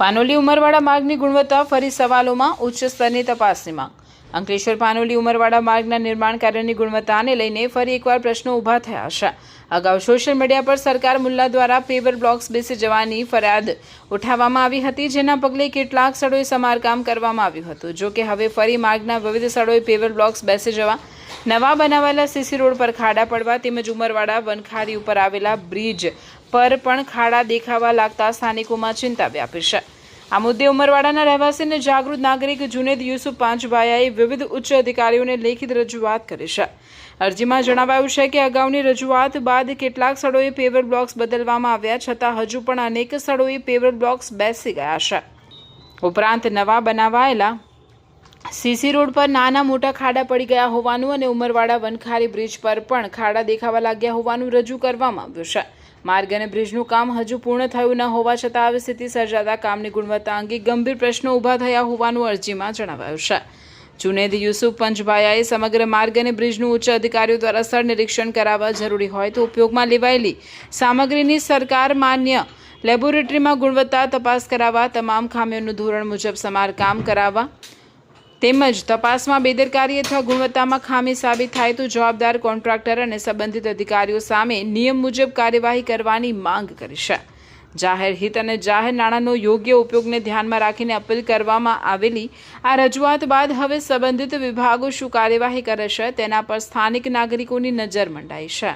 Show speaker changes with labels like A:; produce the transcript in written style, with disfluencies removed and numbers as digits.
A: પાનોલી ઉમરવાડા માર્ગની ગુણવત્તા ફરી સવાલોમાં, ઉચ્ચ સ્તરની તપાસની માંગ। અંકલેશ્વર પાનોલી ઉમરવાડા માર્ગના નિર્માણ કાર્યની ગુણવત્તાને લઈને ફરી એકવાર પ્રશ્નો ઊભા થયા છે। અગાઉ સોશિયલ મીડિયા પર સરકાર મુલ્લા દ્વારા પેવર બ્લોક્સ બેસી જવાની ફરિયાદ ઉઠાવવામાં આવી હતી, જેના પગલે કેટલાક સ્થળોએ સમારકામ કરવામાં આવ્યું હતું। જો કે હવે ફરી માર્ગના વિવિધ સ્થળોએ પેવર બ્લોક્સ બેસી જવા, નવા બનાવાયેલા સીસી રોડ પર ખાડા પડવા તેમજ ઉમરવાડા વનખારી ઉપર આવેલા બ્રિજ પર પણ ખાડા દેખાવા લાગતા સ્થાનિકોમાં ચિંતા વ્યાપી છે। આ મુદ્દે ઉમરવાડાના રહેવાસી અને જાગૃત નાગરિક જુનેદ યુસુફ પાંચભાયાએ વિવિધ ઉચ્ચ અધિકારીઓને લેખિત રજૂઆત કરી છે। અરજીમાં જણાવાયું છે કે અગાઉની રજૂઆત બાદ કેટલાક સ્થળોએ પેવર બ્લોક્સ બદલવામાં આવ્યા છતાં હજુ પણ અનેક સ્થળોએ પેવર બ્લોક્સ બેસી ગયા છે। ઉપરાંત નવા બનાવાયેલા સીસી રોડ પર નાના મોટા ખાડા પડી ગયા હોવાનું અને ઉમરવાડા વનખારી બ્રિજ પર પણ ખાડા દેખાવા લાગ્યા હોવાનું રજૂ કરવામાં આવ્યું છે। માર્ગ અને બ્રિજનું કામ હજુ પૂર્ણ થયું ન હોવા છતાં આવી સ્થિતિ સર્જાતા કામની ગુણવત્તા અંગે ગંભીર પ્રશ્નો ઊભા થયા હોવાનું અરજીમાં જણાવાયું છે। જુનેદ યુસુફ પંચભાયાએ સમગ્ર માર્ગ અને બ્રિજનું ઉચ્ચ અધિકારીઓ દ્વારા સ્થળ નિરીક્ષણ કરાવવા જરૂરી હોય તો ઉપયોગમાં લેવાયેલી સામગ્રીની સરકાર માન્ય લેબોરેટરીમાં ગુણવત્તા તપાસ કરાવવા, તમામ ખામીઓનું ધોરણ મુજબ સમારકામ કરાવવા તેમજ તપાસમાં બેદરકારી અથવા ગુણવત્તામાં ખામી સાબિત થાય તો જવાબદાર કોન્ટ્રાક્ટર અને સંબંધિત અધિકારીઓ સામે નિયમ મુજબ કાર્યવાહી કરવાની માંગ કરી છે। જાહેર હિત અને જાહેર નાણાંનો યોગ્ય ઉપયોગને ધ્યાનમાં રાખીને અપીલ કરવામાં આવેલી આ રજૂઆત બાદ હવે સંબંધિત વિભાગો શું કાર્યવાહી કરે છે તેના પર સ્થાનિક નાગરિકોની નજર મંડાઈ છે।